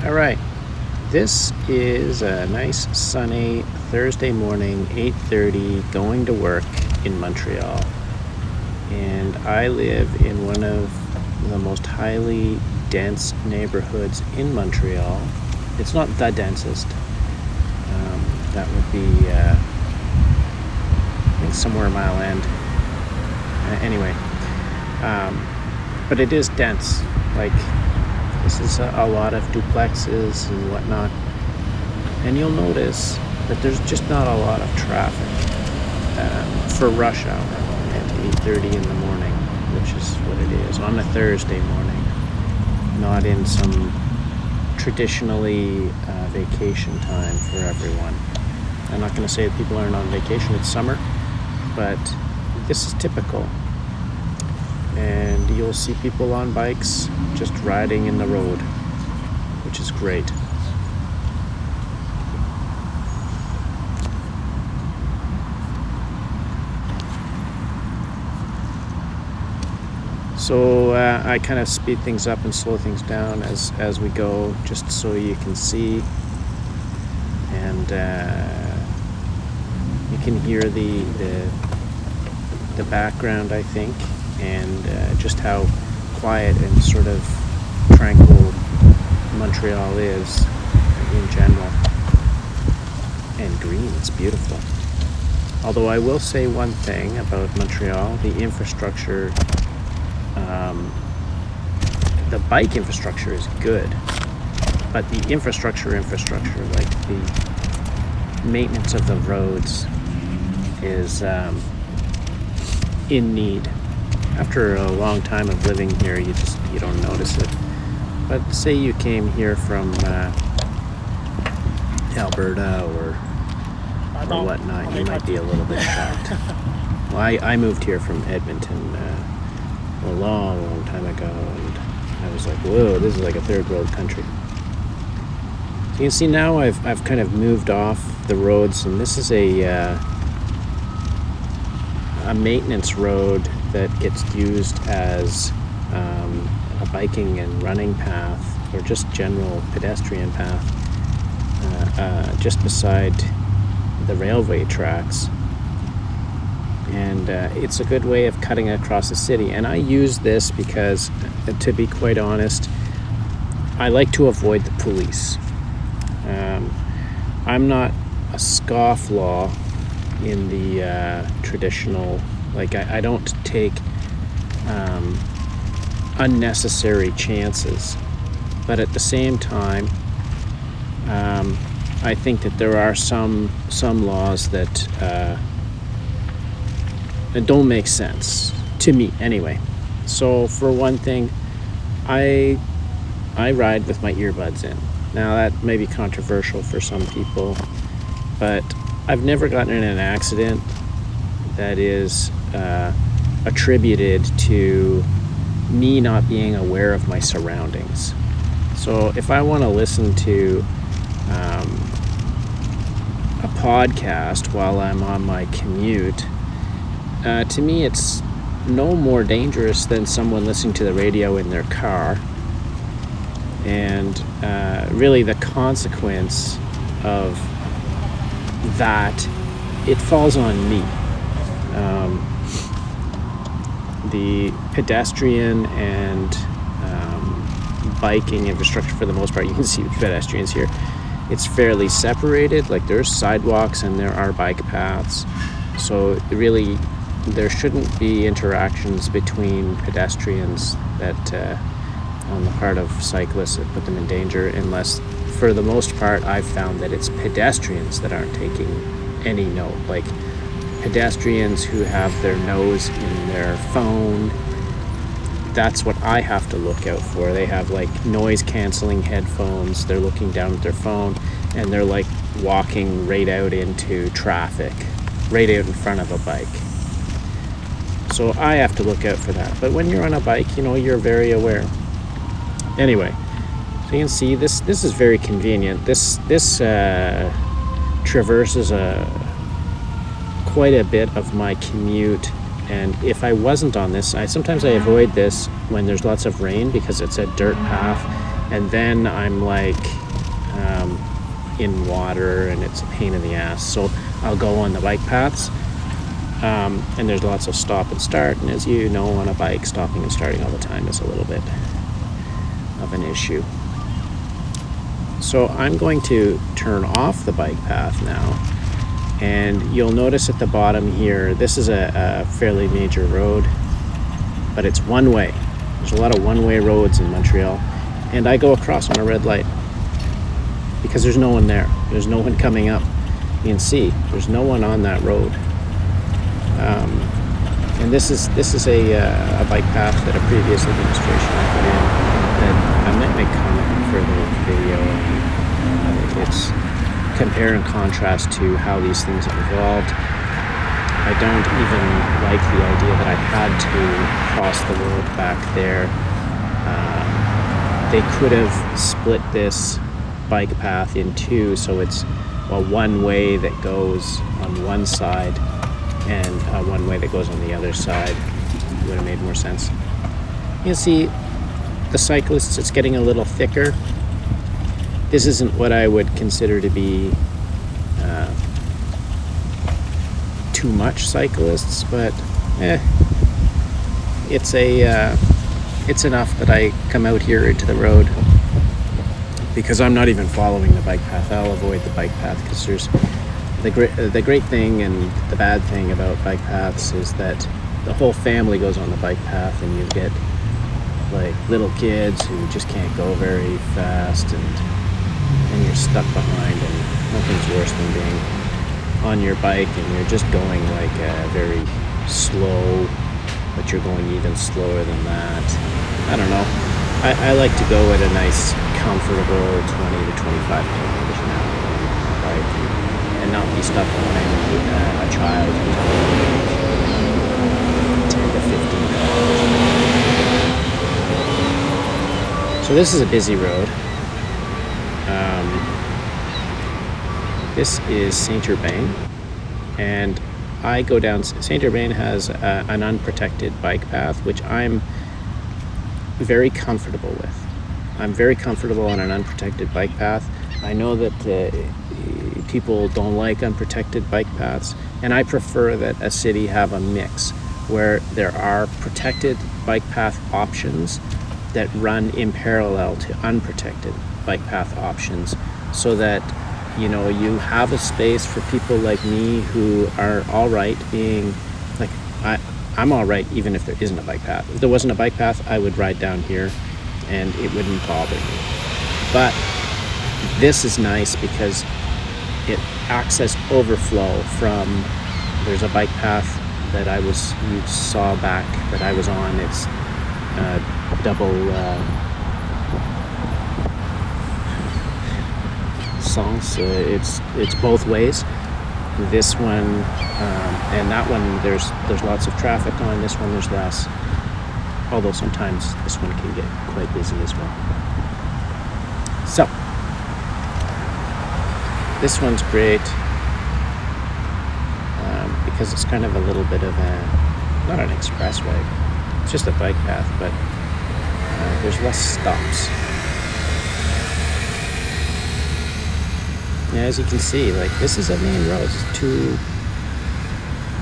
All right, this is a nice sunny Thursday morning, 8:30, going to work in Montreal. And I live in one of the most highly dense neighborhoods in Montreal. It's not the densest. That would be, I think, somewhere Mile End. Anyway, but it is dense. Like, this is a lot of duplexes and whatnot. And you'll notice that there's just not a lot of traffic for rush hour at 8:30 in the morning, which is what it is on a Thursday morning, not in some traditionally vacation time for everyone. I'm not going to say that people aren't on vacation, it's summer, but this is typical. And you'll see people on bikes just riding in the road, which is great. So I kind of speed things up and slow things down as we go, just so you can see, and you can hear the background, I think, and just how quiet and sort of tranquil Montreal is in general. And green, it's beautiful. Although I will say one thing about Montreal, the infrastructure, the bike infrastructure is good, but the infrastructure, like the maintenance of the roads, is in need. After a long time of living here, you don't notice it. But say you came here from Alberta or whatnot, you might be a little bit shocked. Well, I moved here from Edmonton a long time ago, and I was like, whoa, this is like a third world country. So you can see now I've kind of moved off the roads, and this is a maintenance road that gets used as a biking and running path, or just general pedestrian path, just beside the railway tracks. And it's a good way of cutting across the city. And I use this because, to be quite honest, I like to avoid the police. I'm not a scofflaw in the traditional, like I don't take unnecessary chances, but at the same time, I think that there are some laws that don't make sense to me anyway. So for one thing, I ride with my earbuds in. Now that may be controversial for some people, but I've never gotten in an accident that is attributed to me not being aware of my surroundings. So if I want to listen to a podcast while I'm on my commute, to me it's no more dangerous than someone listening to the radio in their car. And really the consequence of that, it falls on me. The pedestrian and biking infrastructure, for the most part, you can see pedestrians here, it's fairly separated. Like, there's sidewalks and there are bike paths, so really there shouldn't be interactions between pedestrians that on the part of cyclists that put them in danger, unless, for the most part, I've found that it's pedestrians that aren't taking any note. Like pedestrians who have their nose in their phone, that's what I have to look out for. They have like noise canceling headphones, they're looking down at their phone, and they're like walking right out into traffic, right out in front of a bike. So I have to look out for that. But when you're on a bike, you're very aware. Anyway, so you can see this is very convenient. This traverses quite a bit of my commute, and if I wasn't on this, sometimes I avoid this when there's lots of rain, because it's a dirt path and then I'm like in water and it's a pain in the ass. So I'll go on the bike paths, and there's lots of stop and start, and as you know, on a bike, stopping and starting all the time is a little bit of an issue. So I'm going to turn off the bike path now, and you'll notice at the bottom here, this is a fairly major road, but it's one way. There's a lot of one-way roads in Montreal, and I go across on a red light because there's no one there. There's no one coming up. You can see there's no one on that road. And this is a bike path that a previous administration put in that I might make comment in further video. It's compare and contrast to how these things have evolved. I don't even like the idea that I had to cross the road back there. They could have split this bike path in two, so it's one way that goes on one side and one way that goes on the other side. Would have made more sense. You can see the cyclists, it's getting a little thicker. This isn't what I would consider to be too much cyclists, but it's enough that I come out here into the road because I'm not even following the bike path. I'll avoid the bike path because there's the great thing and the bad thing about bike paths is that the whole family goes on the bike path, and you get like little kids who just can't go very fast, and you're stuck behind, and nothing's worse than being on your bike and you're just going like very slow, but you're going even slower than that. I don't know. I like to go at a nice, comfortable 20 to 25 kilometers an hour on a bike and not be stuck behind a child who's going 10 to 15 kilometers. So this is a busy road. This is Saint-Urbain, and I go down. Saint-Urbain has an unprotected bike path, which I'm very comfortable with. I'm very comfortable on an unprotected bike path. I know that people don't like unprotected bike paths, and I prefer that a city have a mix where there are protected bike path options that run in parallel to unprotected bike path options, so that you have a space for people like me who are all right being like, I'm all right even if there isn't a bike path. If there wasn't a bike path, I would ride down here and it wouldn't bother me. But this is nice because it access overflow from, there's a bike path that you saw back that I was on. It's double songs. It's both ways. This one and that one, there's lots of traffic on. This one there's less, although sometimes this one can get quite busy as well. So this one's great because it's kind of a little bit of not an expressway, it's just a bike path, but there's less stops. Yeah, as you can see, like, this is a main road. It's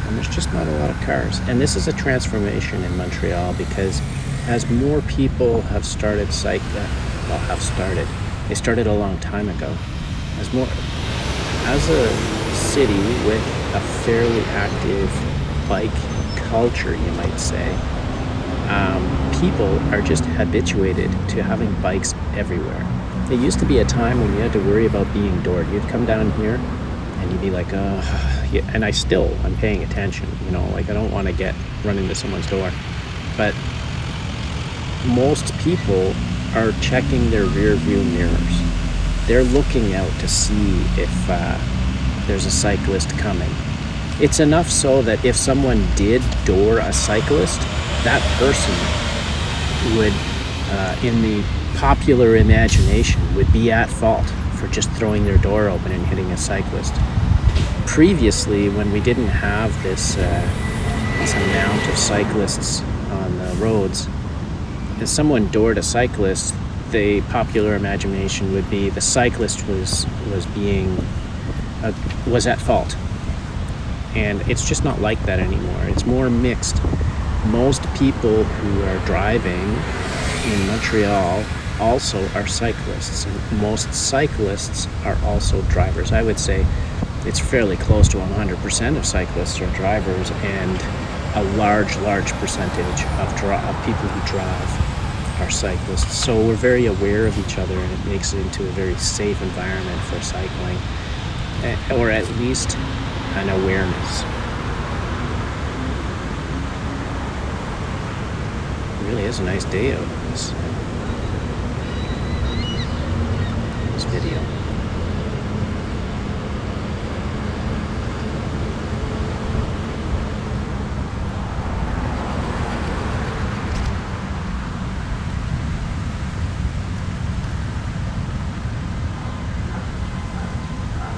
and there's just not a lot of cars. And this is a transformation in Montreal because as more people have started cycling, they started a long time ago. As a city with a fairly active bike culture, you might say, people are just habituated to having bikes everywhere. It used to be a time when you had to worry about being doored. You'd come down here and you'd be like, yeah, and I'm paying attention, like I don't want to run into someone's door. But most people are checking their rear view mirrors. They're looking out to see if there's a cyclist coming. It's enough so that if someone did door a cyclist, that person would, in the popular imagination, would be at fault for just throwing their door open and hitting a cyclist. Previously, when we didn't have this amount of cyclists on the roads, if someone doored a cyclist, the popular imagination would be the cyclist was at fault. And it's just not like that anymore. It's more mixed. Most people who are driving in Montreal also are cyclists, and most cyclists are also drivers. I would say it's fairly close to 100% of cyclists are drivers, and a large percentage of people who drive are cyclists. So we're very aware of each other, and it makes it into a very safe environment for cycling, or at least an awareness. It really is a nice day out in this video.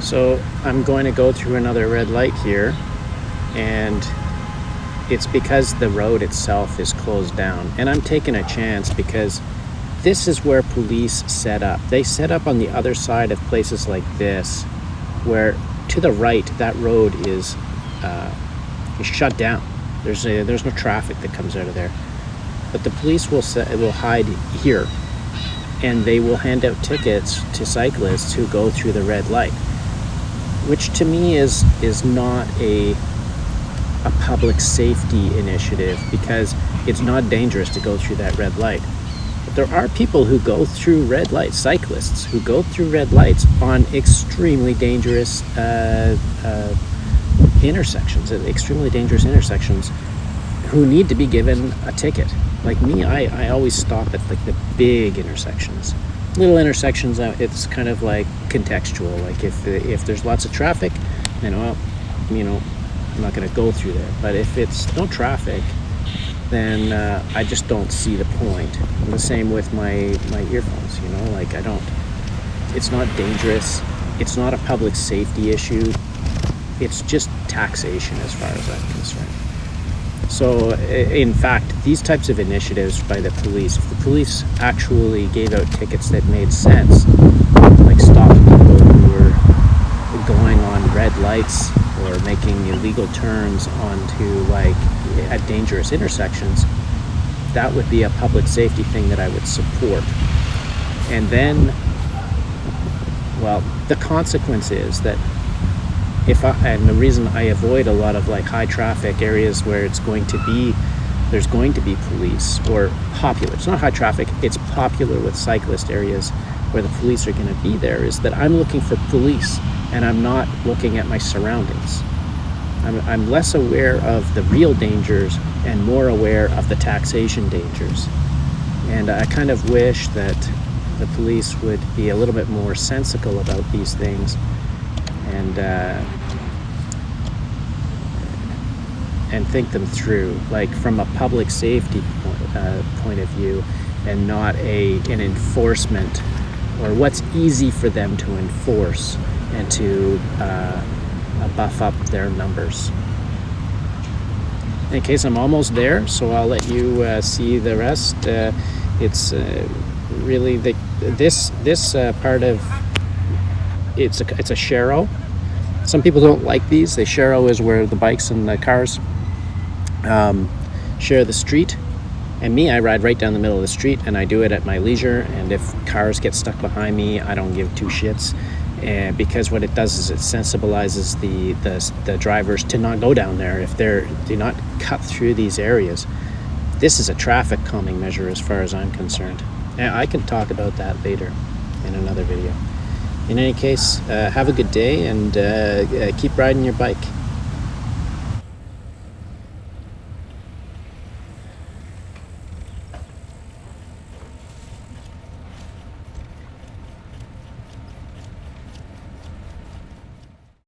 So I'm going to go through another red light here, and it's because the road itself is closed down. And I'm taking a chance because this is where police set up. They set up on the other side of places like this, where to the right, that road is shut down. There's no traffic that comes out of there. But the police will hide here, and they will hand out tickets to cyclists who go through the red light, which to me is not a public safety initiative, because it's not dangerous to go through that red light. But there are people who go through red lights, cyclists who go through red lights on extremely dangerous intersections, who need to be given a ticket. Like me, I always stop at like the big intersections. Little intersections, it's kind of like contextual. Like if there's lots of traffic, then I'm not going to go through there. But if it's no traffic, then I just don't see the point. And the same with my earphones. Like it's not dangerous. It's not a public safety issue. It's just taxation as far as I'm concerned. So, in fact, these types of initiatives by the police, if the police actually gave out tickets that made sense, like stopping people who were going on red lights or making illegal turns onto at dangerous intersections, that would be a public safety thing that I would support. And then, the consequence is that and the reason I avoid a lot of high traffic areas where there's going to be police, or popular, it's not high traffic, it's popular with cyclist areas where the police are going to be there, is that I'm looking for police and I'm not looking at my surroundings. I'm less aware of the real dangers and more aware of the taxation dangers. And I kind of wish that the police would be a little bit more sensible about these things, and think them through, from a public safety point of view, and not an enforcement, or what's easy for them to enforce and to buff up their numbers. In case I'm almost there, so I'll let you see the rest. It's really this part of it's a sharrow. Some people don't like these. The sharrow is where the bikes and the cars share the street. And me, I ride right down the middle of the street, and I do it at my leisure. And if cars get stuck behind me, I don't give two shits. Because what it does is it sensibilizes the drivers to not go down there if do not cut through these areas. This is a traffic calming measure as far as I'm concerned. And I can talk about that later in another video. In any case, have a good day, and keep riding your bike.